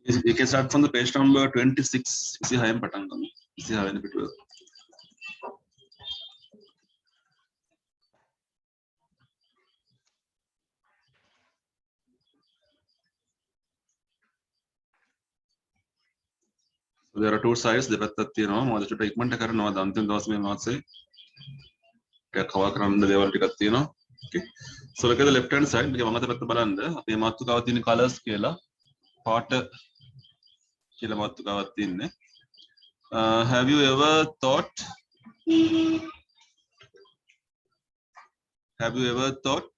We can start from the page number 26. Isi hayam patan kami. Isi hayam pitu. So there are two sides. Depatat tiyeno. Mada chuta ikman takar no dantin dos mein maat se. Kaya khawa karan the level tikat tiyeno. Okay. So look at the left hand side. Because mangata patta balanda. Api maat tu kawat tiyeni colors kela. Part kela maat tu kawat tiyenne. Have you ever thought? Have you ever thought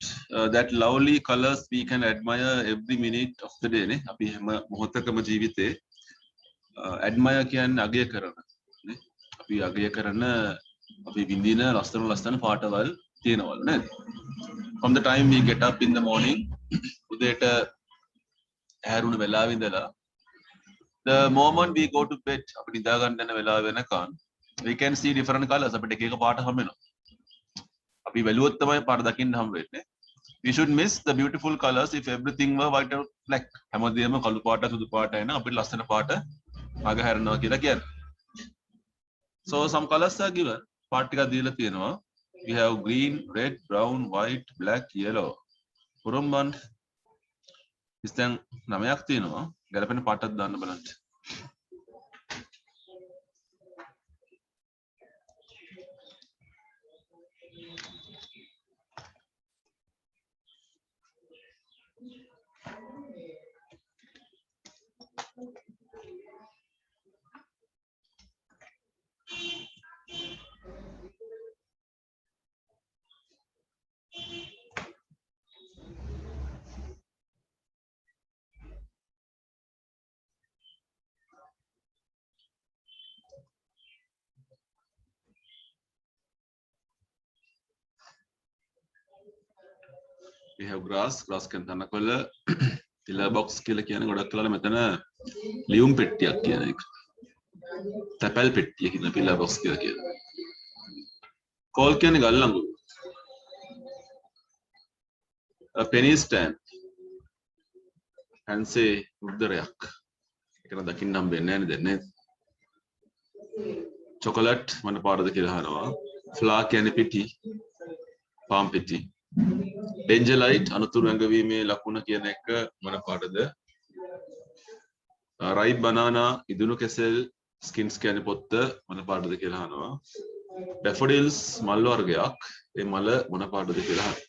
that lovely colors we can admire every minute of the day? Ne? अभी हम मोहतकम जीविते admire कियान आगे करना, ने? अभी आगे करना, अभी बिंदीना लस्तन पाटवाल तीन वाल, ने? From the time we get up in the morning, उदेट हैरुन वेलाविंदला. The moment we go to bed, अपनी दागंडन वेलावेना कान, we can see different colors. अभी देखेगा पाट हमें ना. अभी वेलुवत्तमाय पाट दकिन हम वेटने. We should miss the beautiful colors if everything were white or black. හැමදේම කළු පාට සුදු පාටයි න අපිට ලස්සන පාට අග හැරෙනවා කියලා කියන්නේ. So some colors are given. පාට ටිකක් දීලා තියෙනවා. We have green, red, brown, white, black, yellow. පුරම්බන් ඉස්තෙන් 9ක් තියෙනවා. ගැලපෙන පාටක් දාන්න බලන්න. We have grass can තනකොළ tiller box කියලා කියන්නේ ගොඩක් කලලා මෙතන ලියුම් පෙට්ටියක් කියන එක. තැපැල් පෙට්ටිය කියන tiller box කියලා කියන්නේ. Call කියන්නේ ගල් ලඟුරු. A penny stand. Hanse උද්දරයක්. ඒක නම් දකින්න හම්බෙන්නේ නැහැ නේද නේද? Chocolate මොන පාටද කියලා අහනවා. Flour කියන්නේ පිටි. palm පිටි. Bengelite අනුතුරු ඇඟවීමේ ලකුණ කියන එක මොන පාටද? Ripe banana ඉදුණු කෙසෙල් skins කියන්නේ පොත්ත මොන පාටද කියලා අහනවා. Daffodils මල් වර්ගයක්. ඒ මල මොන පාටද කියලා අහනවා.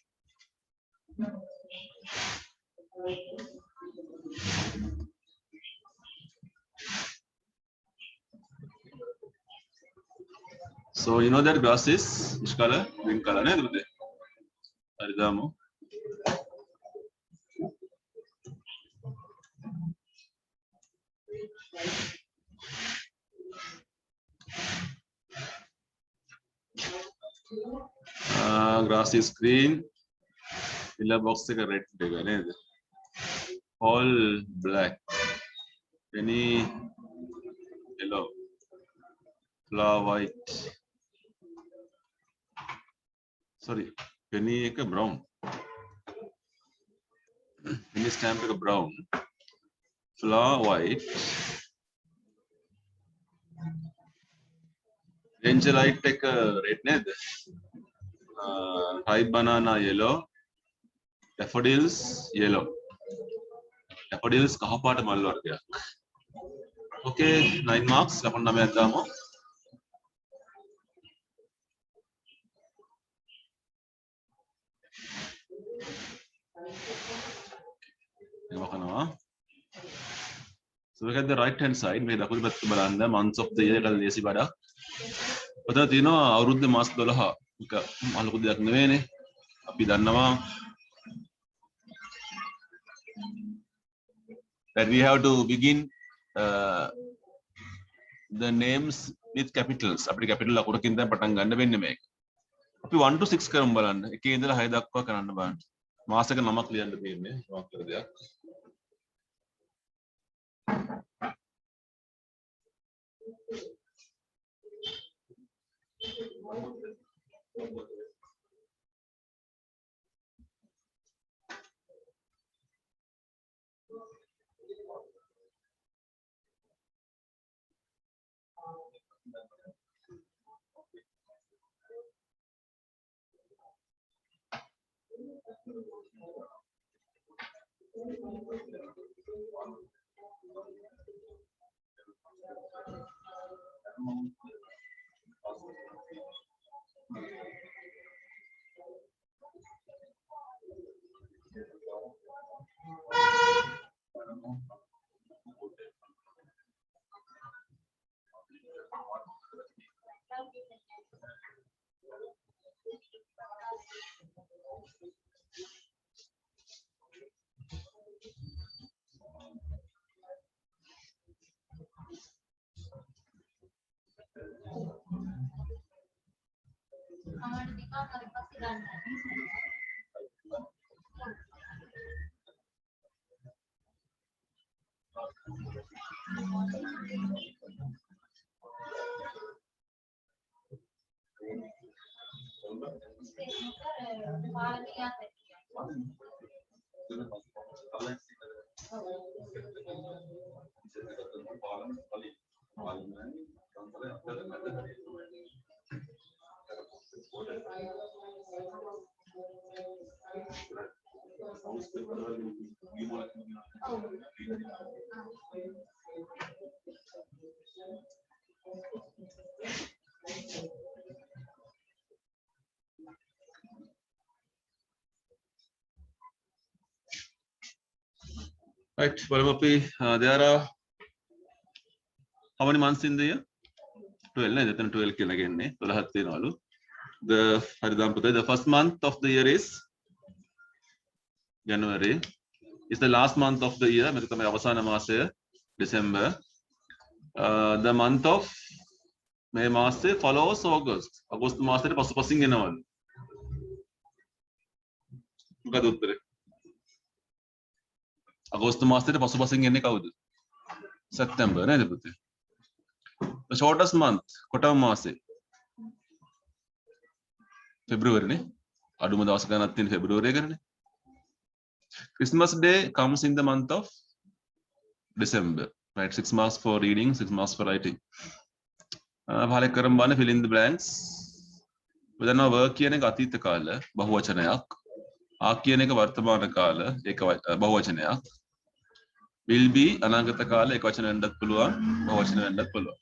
So you know that grass is which color? Green color නේද පුතේ? හරි දාමු. Grass is green. Tiller box එක red එක නේද? All black. Penny yellow. Flower white. Sorry, penny එක brown. Penny stamp එක brown. Flower white. Bengelite එක red නේද? Ripe banana yellow. Daffodils yellow. Daffodils කහ පාට මල් වර්ගයක්. Okay, 9 marks. ලකුණු 9ක් දාමු. So look at the right hand side. මේ දකුණු පැත්ත බලන්න months of the year එකට ලේසි බඩක්. ඔතන තියෙනවා අවුරුද්දේ මාස 12. එක ලොකු දෙයක් නෙවෙයිනේ. අපි දන්නවා that we have to begin the names with capitals. අපිට capital ලකුණකින් දැන් පටන් ගන්න වෙන්නේ මේක. අපි 1 to 6 කරමු බලන්න. එකේ ඉඳලා 6 දක්වා කරන්න බලන්න. මාසෙක නමක් ලියන්න තියෙන්නේ. මොකක් කර දෙයක්. Right, there are how many months in the year? 12, no? 12 again. The first month of the year is January. Is the last month of the year. December. The month of May follows August. August master passing in all. August master passing in September. The shortest month, Kotam Mase. February. Adumadasakanat in February. Christmas Day comes in the month of December. Right? 6 marks for reading, 6 marks for writing. Fill in the blanks. Within our work, Atita Kala, Bahwachanayak. Akianeka Vartamana Kala, Bahwachanayak. Will be Anagata Kala, Ekachan and Pulua, Bahwachan and Pulua.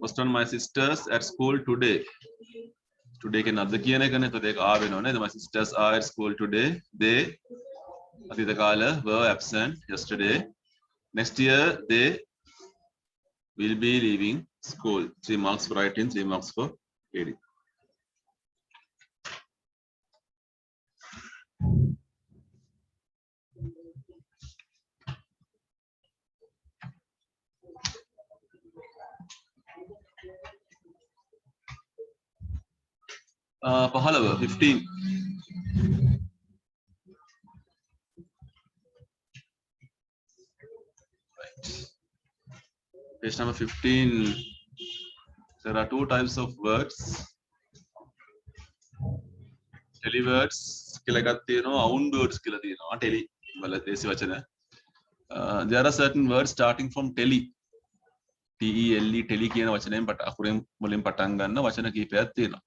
First one, my sisters at school today. Today can other my sisters are at school today. They were absent yesterday. Next year they will be leaving school. 3 marks for writing, 3 marks for reading. Pahalava 15. Right. Page number 15. There are 2 types of words. Telewords, own words, tele. There are certain words starting from tele. T-E-L-E, tele kiyana vachanayam mulim patanganna vachana kipayak thiyena.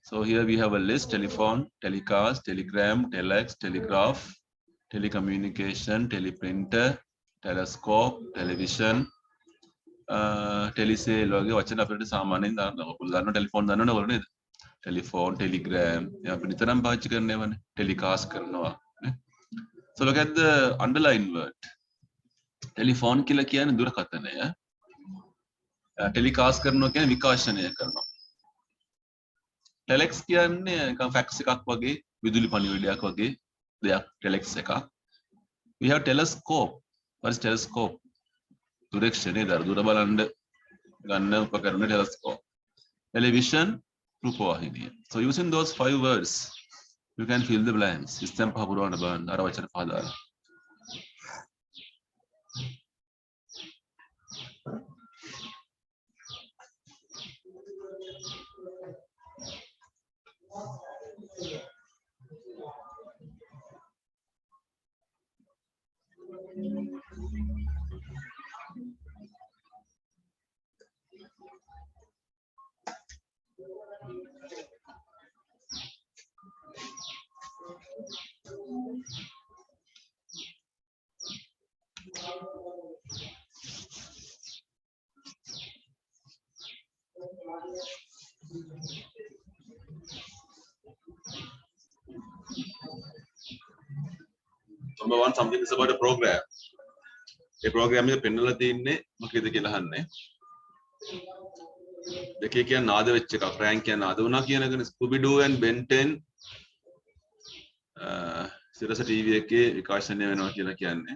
So here we have a list: telephone, telecast, telegram, telex, telegraph, telecommunication, teleprinter, telescope, television, telesale වගේ වචන අපිට සාමාන්‍යයෙන් දාන්න telephone දන්නවනේ telephone, telegram අපි නිතරම පාවිච්චි කරනවනේ telecast කරනවා. So look at the underlined word. Telephone කියලා කියන්නේ දුරකථනය. Telecast කරනවා කියන්නේ විකාශනය කරනවා. Telex කියන්නේ නිකන් fax එකක් වගේ විදුලි පණිවිඩයක් වගේ දෙයක් telex එකක්. We have telescope. What is telescope? Durekshané දුර බලන්න ගන්න උපකරණ telescope. Television රූපවාහිනිය. So using those 5 words you can fill the blanks. Istem පහපුරවන්න බලන්න අර වචන පහ දාලා. Number one, something is about a program. A program is a penalty තියෙන්නේ මොකද කියලා අහන්නේ. දෙකේ කියන නාද වෙච්ච එකක් රෑන්ක් කියන නාද වුණා කියන එකනේ Scooby Doo and Ben 10 Sirasa TV එකේ විකාශනය වෙනවා කියලා කියන්නේ.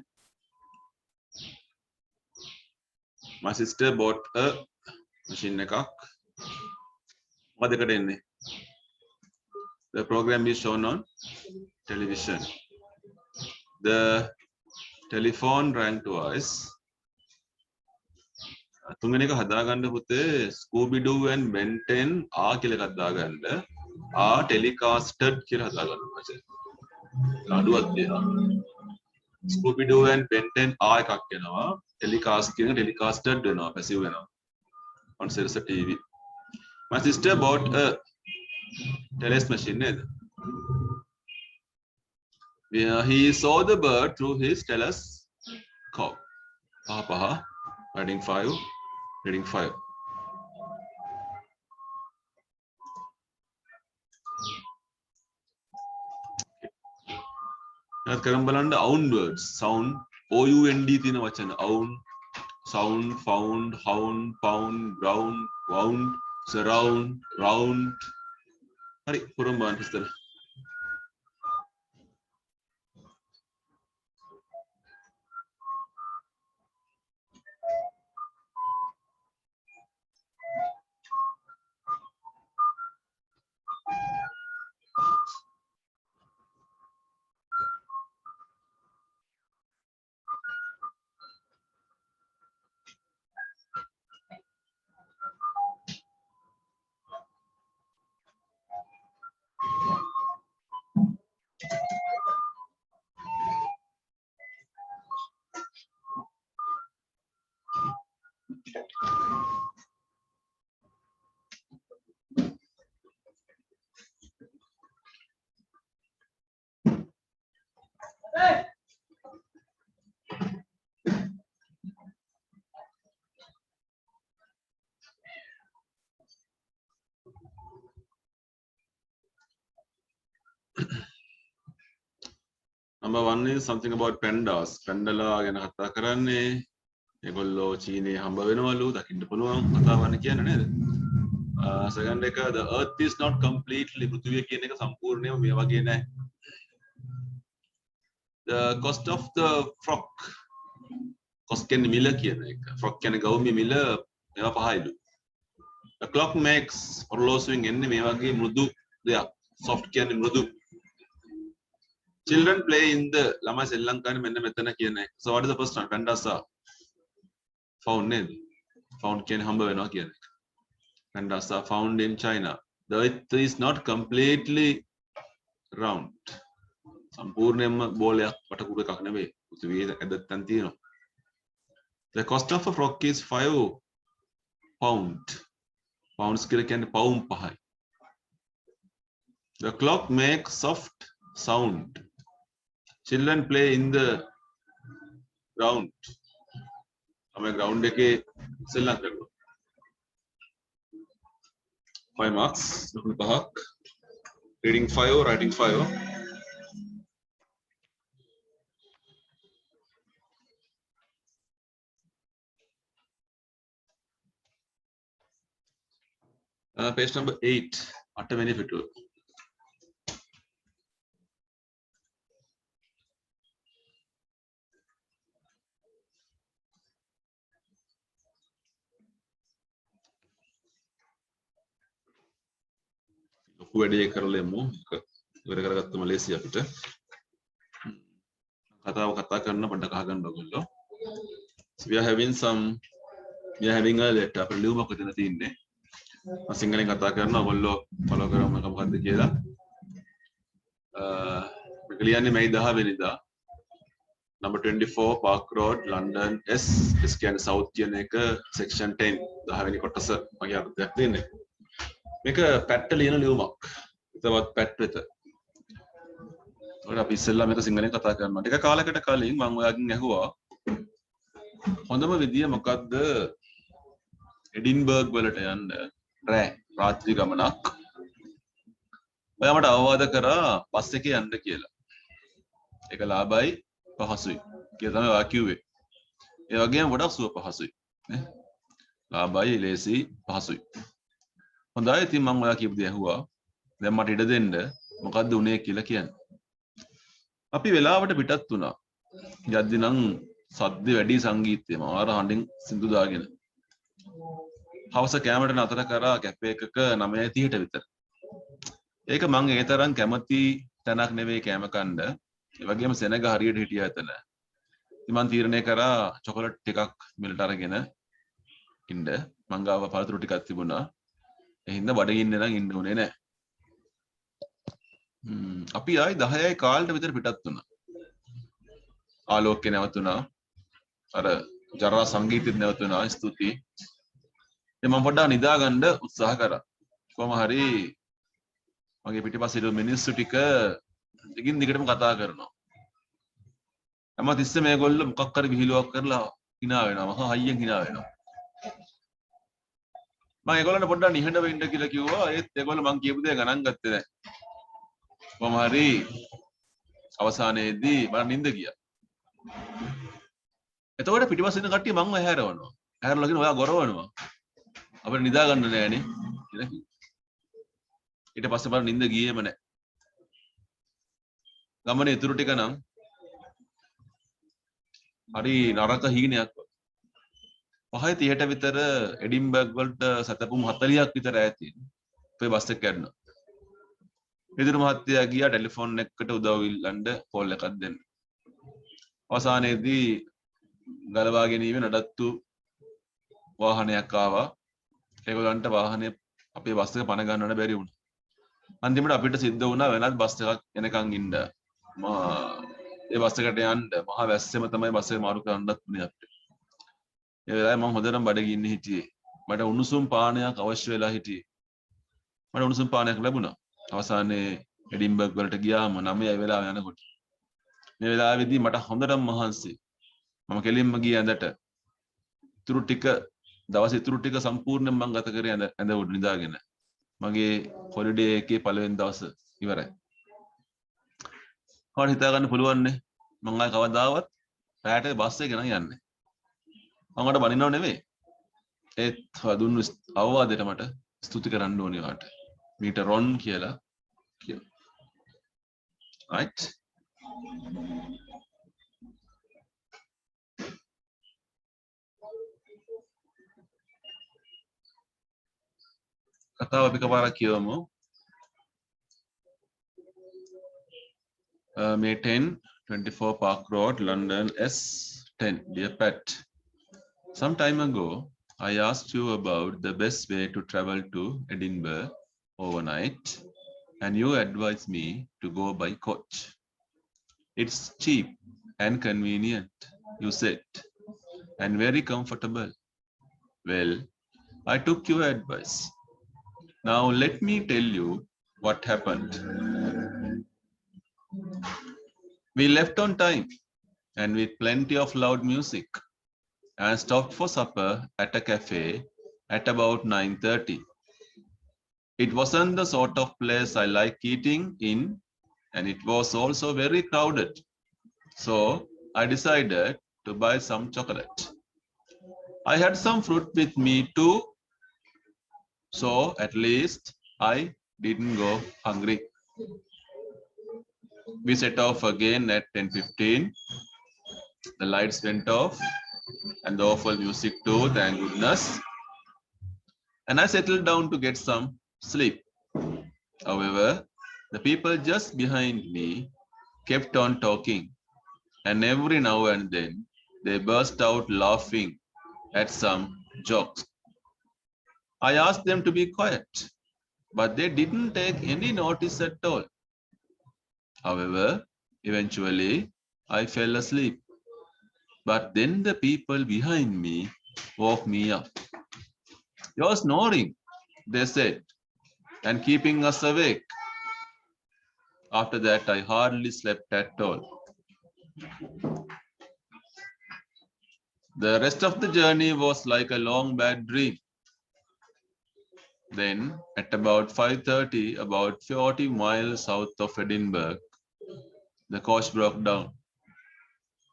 My sister bought a machine එකක්. මොකදකට එන්නේ? The program is shown on television. The telephone rang twice. තුන්වෙනි එක හදාගන්න පුතේ Scooby Doo and Ben 10 කියලා එකක් දාගන්න. telecasted කියලා හදාගන්න මචං. අඩුවක් දෙනවා. Scooby Doo and Ben 10 එකක් වෙනවා. telecast කියන telecasted වෙනවා passive වෙනවා. on Sirius TV. My sister bought a Teles machine නේද? He saw the bird through his telescope. පහ reading 5 reading 5. now කරන් බලන්න ound words sound OUND තියෙන වචන ound sound found hound pound ground wound surround round හරි පුරම් බලන්න ඉස්සර Number one is something about pandas. Pandala ගැන කතා කරන්නේ. ඒගොල්ලෝ චීනේ හම්බ වෙනවලු දකින්න පුළුවන් කතාවක් කියන්නේ නේද? Second එක the earth is not completely පෘථිවිය කියන එක සම්පූර්ණයෙන්ම මේ වගේ නෑ. The cost of the frog. cost කියන්නේ මිල කියන එක. frog කියන්නේ ගවුමේ මිල ඒවා පහයිලු. The clock makes ඔරලෝසුවෙන් එන්නේ මේ වගේ මෘදු දෙයක්. soft කියන්නේ මෘදු. Children play in the ළමයි සෙල්ලම් කරන්නේ මෙන්න මෙතන කියන එක. So what is the first one? Pandas are found නේද? Found කියන්නේ හම්බ වෙනවා කියන එක. Pandas are found in China. The earth is not completely round. සම්පූර්ණයෙන්ම බෝලයක් වටකුරු එකක් නෙවෙයි. පෘථිවියේ ඇදත්තන් තියෙනවා. The cost of a frog is 5 pound. Pounds කියලා කියන්නේ පවුම් 5යි. The clock makes soft sound. Children play in the ground. I'm a ground එකේ සෙල්ලම් කරනවා. 5 marks. ලකුණු 5ක්. Reading 5, writing 5. Page number 8. 8 වෙනි පිටුව. වැඩේ කරලා යමු. ඉවර කරගත්තම ලේසි අපිට. කතාව කතා කරන පොඩ්ඩක් අහගන්න ඔයගොල්ලෝ. We are having a letter. අපිට ලියුමක් දෙන්න තියෙන්නේ. මම සිංහලෙන් කතා කරනවා ඔයගොල්ලෝ ෆලෝ කරමු මොකක්ද කියලා. මේක ලියන්නේ මේ 10 වෙනිදා. number 24 Park Road London S කියන්නේ South කියන එක section 10 10 වෙනි කොටස මගේ අර්ථයක් දෙන්නේ. මේක පැට්ට ලියන ලියුමක්. තවත් පැට් වෙත. ඔයාලා අපි ඉස්සෙල්ලා මේක සිංහලෙන් කතා කරනවා. ටික කාලයකට කලින් මම ඔයාගෙන් ඇහුවා හොඳම විදිය මොකද්ද එඩින්බර්ග් වලට යන්න රාත්‍රී ගමනක්. ඔයා මට අවවාද කරා බස් එකේ යන්න කියලා. ඒක ලාභයි පහසුයි. කියලා තමයි ඔයා කිව්වේ. ඒ වගේම ගොඩක් සුව පහසුයි. නේ? ලාභයි ලේසි පහසුයි. හොඳයි ඉතින් මම ඔයා කියපු දේ ඇහුවා. දැන් මට ඉඩ දෙන්න මොකද්ද උනේ කියලා කියන්න. අපි වෙලාවට පිටත් වුණා. යද්දි නම් සද්ද වැඩි සංගීතය මාර හඬින් සින්දු දාගෙන. හවස කැමරට නතර කරා කැෆේ එකක 9:30ට විතර. ඒක මං ඒ තරම් කැමති තැනක් නෙවෙයි කැම කන්න. ඒ වගේම සෙනග හරියට හිටියා එතන. ඉතින් මං තීරණය කරා චොකලට් ටිකක් මිලට අරගෙන ඉන්න. මං ගාව පළතුරු ටිකක් තිබුණා. ඒ හින්දා බඩගින්නේ නම් ඉන්න උනේ නැහැ. අපි ආයි 10යි කාලට විතර පිටත් වුණා. ආලෝකේ නැවතුණා. අර ජරා සංගීතෙත් නැවතුණා. ස්තුතියි. ඉතින් මම පොඩ්ඩක් නිදා ගන්න උත්සාහ කරා. කොහොම හරි මගේ පිටිපස්සේ ඉන්න මිනිස්සු ටික දිගින් දිගටම කතා කරනවා. හැම තිස්සෙම මේගොල්ලෝ මොකක් හරි විහිළුවක් කරලා hina වෙනවා. මහා හයියෙන් hina වෙනවා. මම ඒගොල්ලන්ට පොඩ්ඩක් නිහඬව ඉන්න කියලා කිව්වා. ඒත් ඒගොල්ලෝ මං කියපු දේ ගණන් ගත්තේ නැහැ. කොහොම හරි අවසානයේදී මට නිින්ද ගියා. එතකොට පිටිපස්සේ ඉන්න කට්ටිය මංව ඇහැරවනවා. ඇහැරලා කියන ඔයා ගොරවනවා. අපිට නිදා ගන්න නෑනේ කියලා කිව්වා. ඊට පස්සේ මට නිින්ද ගියේම නෑ. ගමනේ ඉතුරු ටික නම් හරි නරක හීනයක් වගේ. 5:30ට විතර එඩින්බර්ග් වලට සතපුම් 40ක් විතර ඈතින් අපේ බස් එක යනවා. ඉදිරි මහත්තයා ගියා ටෙලිෆෝන් එකකට උදව් ඉල්ලන්න කෝල් එකක් දෙන්න. අවසානයේදී ගලවා ගැනීම නඩත්තු වාහනයක් ආවා. ඒගොල්ලන්ට වාහනේ අපේ බස් එක පණ ගන්නන්න බැරි වුණා. අන්තිමට අපිට සිද්ධ වුණා වෙනත් බස් එකක් එනකන් ඉන්න. ඒ බස් එකට යන්න මහා වැස්සෙම තමයි බස් එක මාරු කරන්නත් උනේ අපිට. ඒ වෙලාවේ මම හොඳටම බඩගින්නේ හිටියේ. මට උණුසුම් පානයක් අවශ්‍ය වෙලා හිටියේ. මට උණුසුම් පානයක් ලැබුණා. අවසානයේ එඩින්බර්ග් වලට ගියාම 9 වෙලාව යනකොට. මේ වෙලාවේදී මට හොඳටම මහන්සි. මම කෙලින්ම ගිය ඇඳට ඉතුරු ටික දවස් ඉතුරු ටික සම්පූර්ණයෙන් මම ගත කරේ ඇඳ උඩ නිදාගෙන. මගේ හොලිඩේ එකේ පළවෙනි දවස ඉවරයි. කාට හිතා ගන්න පුළුවන් නේ මම ආය කවදාවත් රැට බස් එකේ නම් යන්නේ. මම මට බනිනව නෙවෙයි. ඒත් දුන්නු අවවාදයට මට ස්තුති කරන්න ඕනේ වාට. මීට රොන් කියලා කියනවා. right කතාව අපි කපාරක් කියවමු. May 10, 24 Park Road, London, S10. Dear Pat, some time ago, I asked you about the best way to travel to Edinburgh overnight, and you advised me to go by coach. It's cheap and convenient, you said, and very comfortable. Well, I took your advice. Now let me tell you what happened. We left on time and with plenty of loud music and stopped for supper at a cafe at about 9:30. It wasn't the sort of place I like eating in, and it was also very crowded. So I decided to buy some chocolate. I had some fruit with me too, so at least I didn't go hungry. We set off again at 10:15. The lights went off and the awful music too, thank goodness. And I settled down to get some sleep. However, the people just behind me kept on talking, and every now and then they burst out laughing at some jokes. I asked them to be quiet, but they didn't take any notice at all. However, eventually I fell asleep. But then the people behind me woke me up. You're snoring, they said. and keeping us awake. After that, I hardly slept at all. The rest of the journey was like a long bad dream. Then, at about 5:30, about 40 miles south of Edinburgh, the coach broke down.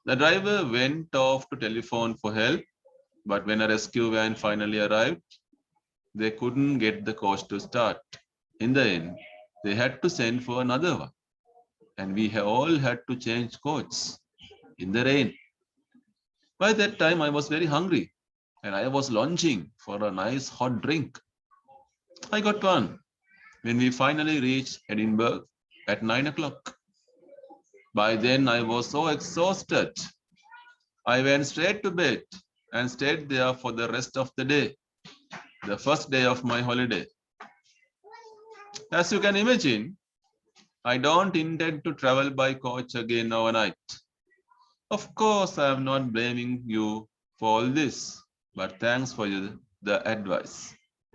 The driver went off to telephone for help, but when a rescue van finally arrived, they couldn't get the coach to start. In the end, they had to send for another one, and we all had to change coaches in the rain. By that time, I was very hungry, and I was longing for a nice hot drink. I got one when we finally reached Edinburgh at 9 o'clock. By then, I was so exhausted. I went straight to bed and stayed there for the rest of the day, the first day of my holiday. As you can imagine, I don't intend to travel by coach again overnight. Of course, I am not blaming you for all this, but thanks for the advice.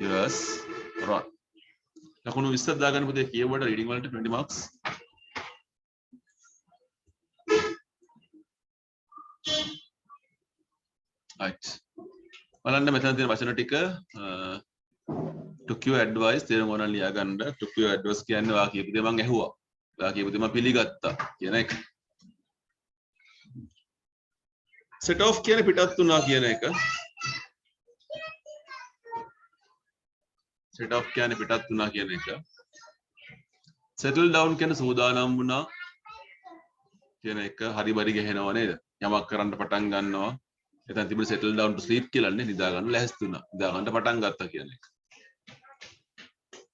Yours, Ron. ලකුණු 20ක් දාගන්න පුතේ කියවුවට reading වලට 20 marks. Right. බලන්න මෙතන තියෙන වචන ටික took your advice තේරුම් ගන්න ලියා ගන්න. took your advice කියන්නේ වා කියපු දේ මම ඇහුවා. වා කියපු දේ මම පිළිගත්තා කියන එක. set off කියන්නේ පිටත් වුණා කියන එක. set off කියන්නේ පිටත් වුණා කියන එක. settle down කියන්නේ සූදානම් වුණා කියන එක. හරි බරි ගහනවා නේද? යමක් කරන්න පටන් ගන්නවා. එතන තිබුණ settle down to sleep කියලානේ නිදා ගන්න ලැහැස්ති වුණා. නිදා ගන්න පටන් ගත්තා කියන එක.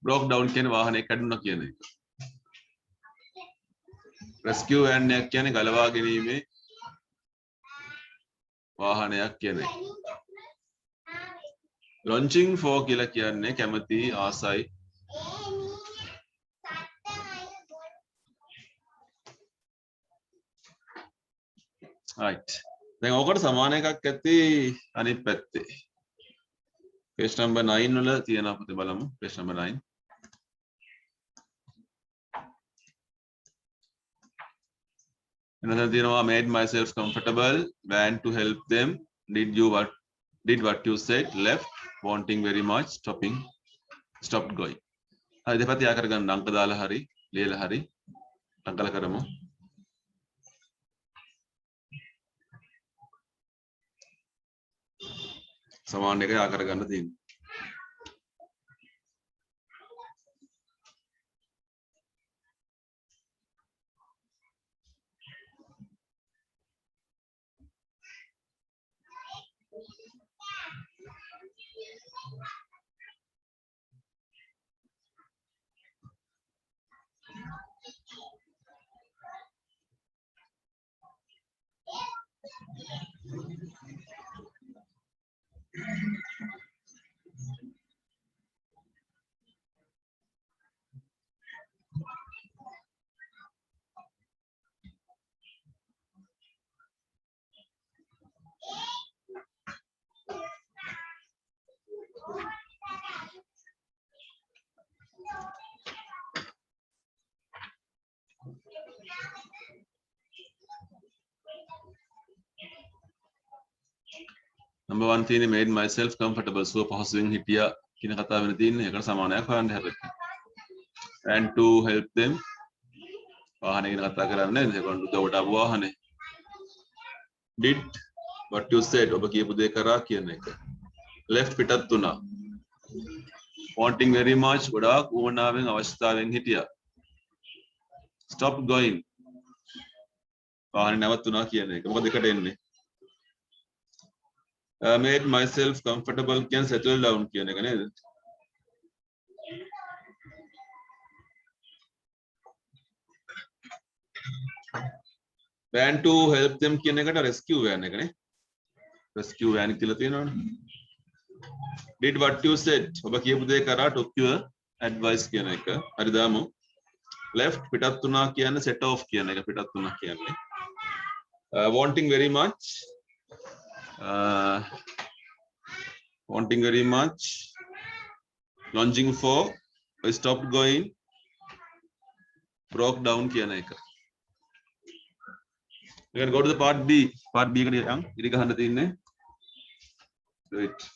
broke down කියන්නේ වාහනේ කැඩුණා කියන එක. rescue van එකක් කියන්නේ ගලවා ගැනීමේ වාහනයක් කියන එක. launching for කියලා කියන්නේ කැමති ආසයි. right. දැන් ඕකට සමාන එකක් ඇති අනිත් පැත්තේ. page number 9 වල තියෙන අපිට බලමු page number 9. Another තියෙනවා made myself comfortable, ran to help them, did what you said, left, wanting very much, stopped going. හරි දෙපැත්ත යා කරගන්න අංක දාලා හරි ලියලා හරි අංකල කරමු. සමාන එක යා කරගන්න තියෙනවා. Number 1 තියෙන්නේ made myself comfortable. සුව පහසුවෙන් හිටියා කියන කතාව වෙන තියෙන්නේ. ඒකට සමානයක් හොයන්න හැබැයි. And to help them. වාහනේ ගැන කතා කරන්නේ නේද? ඒකට උදව්වට ආපු වාහනේ. Did what you said. ඔබ කියපු දේ කරා කියන එක. Left පිටත් වුණා. Wanting very much. ගොඩාක් උවමනාවෙන් අවශ්‍යතාවෙන් හිටියා. Stop going. වාහනේ නැවතුණා කියන එක. මොකද දෙකට එන්නේ? Made myself comfortable can settle down කියන එක නේද? Van to help them කියන එකට rescue van එක නේ. rescue van කියලා තියෙනවනේ. Did what you said. ඔබ කියපු දේ කරා took your advice කියන එක. හරි දාමු. Left පිටත් වුණා කියන්නේ set off කියන එක පිටත් වුණා කියන්නේ. Wanting very much. Wanting very much, longing for, I stopped going, broke down කියන එක. You can go to the part B. Part B එකට යන් ඉරි ගහන්න තියෙන්නේ. Do it.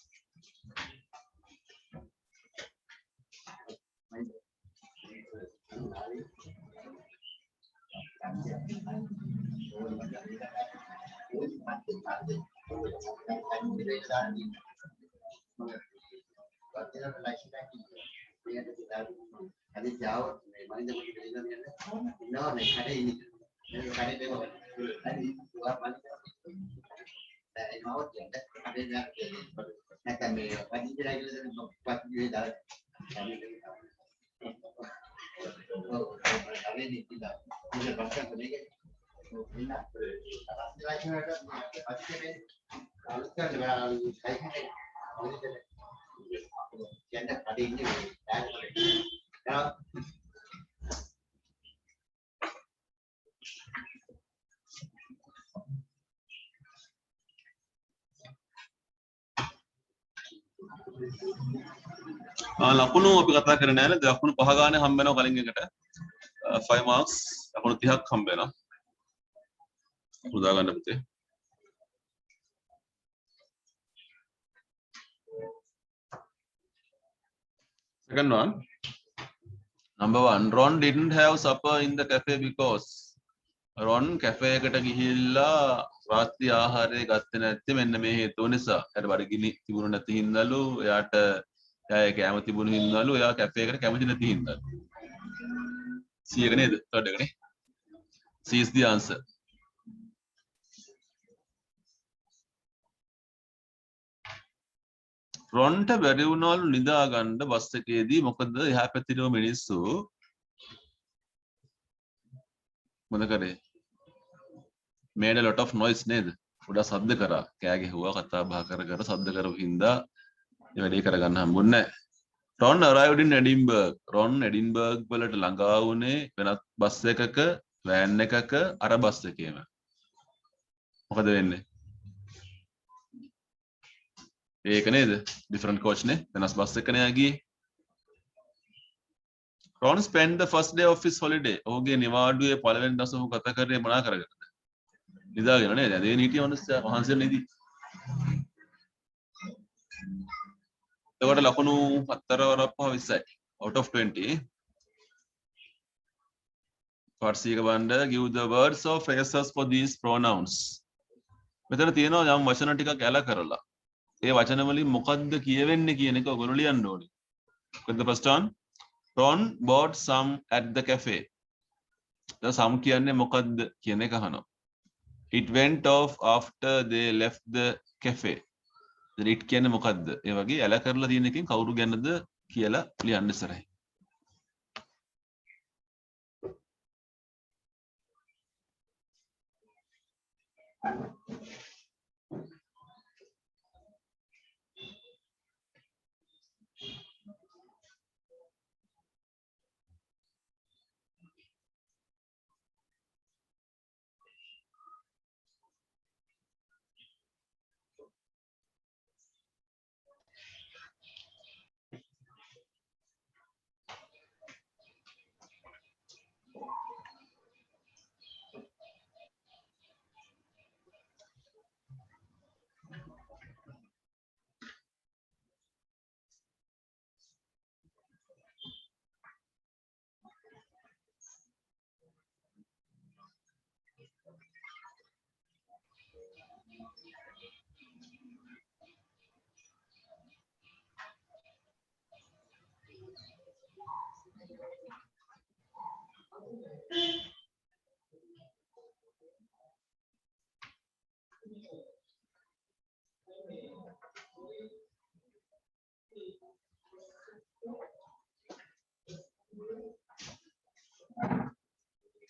ලකුණු අපි කතා කරන්නේ නැහැ නේද? ලකුණු පහ ගානේ හම්බ වෙනවා කලින් එකට. 5 marks ලකුණු 30ක් හම්බ වෙනවා. උදා ගන්න පුතේ. Second one. Number 1. Ron didn't have supper in the cafe because Ron cafe එකට ගිහිල්ලා රාත්‍රී ආහාරය ගත්තේ නැත්තේ මෙන්න මේ හේතුව නිසා. එයාට බඩගිනි තිබුණ නැති හින්දාලු, එයාට එයා කැම තිබුණ හින්දාලු, එයා කැෆේ එකට කැමති නැති හින්දාලු. C එක නේද? third එක නේ. C is the answer. රොන්ට බැරි වුණාලු නිදා ගන්න බස් එකේදී. මොකද එහා පැත්තේ මිනිස්සු මොන කරේ? made a lot of noise නේද? උඩ ශබ්ද කරා. කෑ ගැහුවා, කතා බහ කර ශබ්ද කරපු හින්දා මේ වැඩේ කරගන්න හම්බුන්නේ නැහැ. Ron arrived in Edinburgh. Ron Edinburgh වලට ළඟා වුණේ වෙනත් බස් එකක, වෑන් එකක, අර බස් එකේම. මොකද වෙන්නේ? ඒක නේද? different coach නේ. වෙනස් බස් එකනේ යගියේ. Ron spent the first day of his holiday. ඔහුගේ නිවාඩුවේ පළවෙනි දවස ඔහු ගත කරේ මොනා කරගෙනද? නිදාගෙන නේද? ඇදගෙන හිටිය මිනිස්සයා මහන්සියෙන් නිදි. එතකොට ලකුණු 4 වරක් පහ 20යි. out of 20. part C එක බලන්න. give the words or phrases for these pronouns. මෙතන තියෙනවා යම් වචන ටිකක් ඇල කරලා. ඒ වචන වලින් මොකද්ද කියවෙන්නේ කියන එක ඔයගොල්ලෝ ලියන්න ඕනේ. With the first one, Ron bought some at the cafe. The some කියන්නේ මොකද්ද කියන එක අහනවා. It went off after they left the cafe. then it කියන්නේ මොකද්ද? ඒ වගේ ඇල කරලා තියෙන එකෙන් කවුරු ගැනද කියලා ලියන්න ඉස්සරහින්.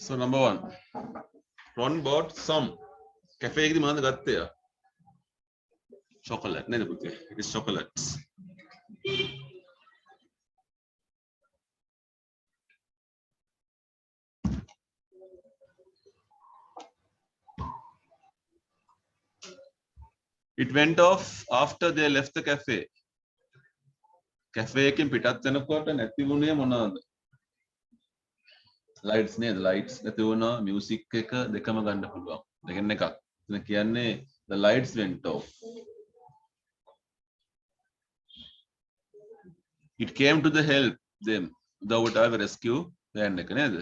So number 1. Ron bought some. Cafe එකේදී මොනවද ගත්තේ? Chocolate නේද පුතේ? It is chocolates. It went off after they left the cafe. Cafe එකෙන් පිටත් වෙනකොට නැති වුණේ මොනවාද? ලයිට්ස් නේද? ලයිට්ස් නැති වුණා, මියුසික් එක දෙකම ගන්න පුළුවන්. දෙකෙන් එකක්. එතන කියන්නේ the lights went off. It came to the help them without ever rescue van එක නේද?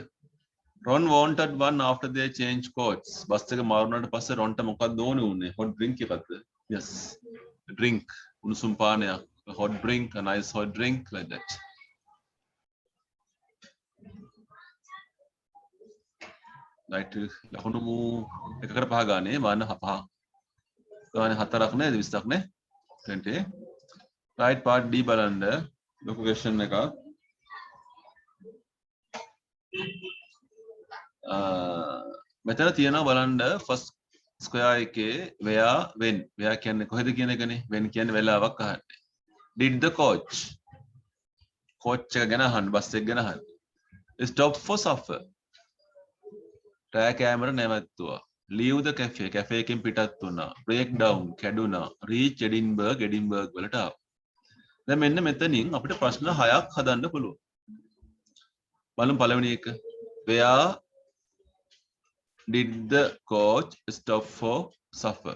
Ron wanted one after they changed coach. Bus එක මාරුනාට පස්සේ රොන්ට මොකක්ද ඕනේ උනේ? hot drink එකක්ද? Yes. Drink. උණුසුම් පානයක්. A hot drink, a nice hot drink like that. Right. ලකුණු එකකට පහ ගානේ වන්න පහ. ගානේ හතරක් නේද 20ක් නේ? 20. Right part D බලන්න. ලොකු question එකක්. මෙතන තියෙනවා බලන්න first square එකේ where when where කියන්නේ කොහෙද කියන එකනේ when කියන්නේ වෙලාවක් අහන්නේ did the coach එක ගැන අහන්න බස් එක ගැන අහන්න stop for supper රෑ කෑමර නැවැත්තුවා leave the cafe cafe එකෙන් පිටත් වුණා break down කැඩුනා reach edinburgh වලට ආවා දැන් මෙන්න මෙතනින් අපිට ප්‍රශ්න 6ක් හදන්න පුළුවන් බලමු පළවෙනි එක where did the coach stop for supper?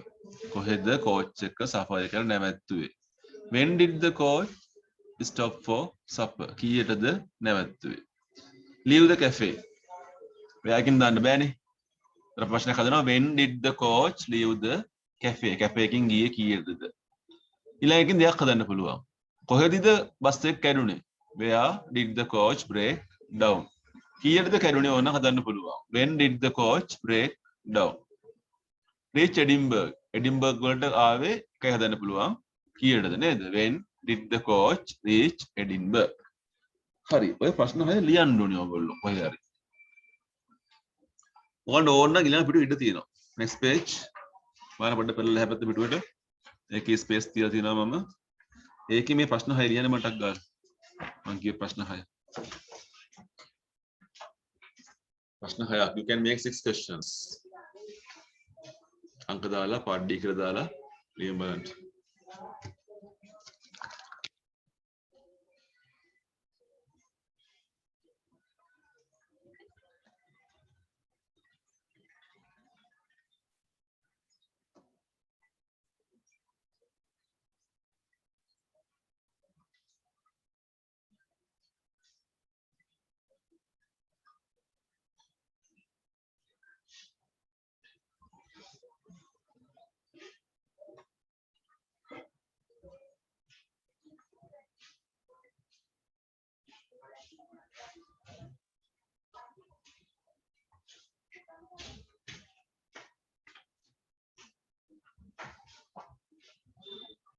කොහෙද coach එක සෆර් එකට නැවැත්තුවේ? When did the coach stop for supper? කීයටද නැවැත්තුවේ? Leave the cafe. ඔයාකින් දාන්න බෑනේ. අර ප්‍රශ්නයක් හදනවා when did the coach leave the cafe? cafe එකකින් ගියේ කීයටද? ඊළඟකින් දෙයක් හදන්න පුළුවන්. කොහෙදද බස් එක කැඩුනේ? Where did the coach break down? කීයටද කැඩුනේ ඕන හදන්න පුළුවන්. When did the coach break down? Reach Edinburgh. Edinburgh වලට ආවේ එකයි හදන්න පුළුවන්. කීයටද නේද? When did the coach reach Edinburgh? හරි. ඔය ප්‍රශ්න හය ලියන්න ඕනේ ඔයගොල්ලෝ කොහේ හරි. ඔයගොල්ලෝ ඕන නම් ඊළඟ පිටු ඉඩ තියෙනවා. Next page. බලන්න පොඩ්ඩක් පෙරලා හැපැත්ත පිටුවට. ඒකේ ස්පේස් තියලා තියෙනවා මම. ඒකේ මේ ප්‍රශ්න හය ලියන්න මටක් ගන්න. මම කිය ප්‍රශ්න හය. ප්‍රශ්න 6ක් you can make 6 questions අංක දාලා පාඩ D කියලා දාලා ලියන්න බලන්න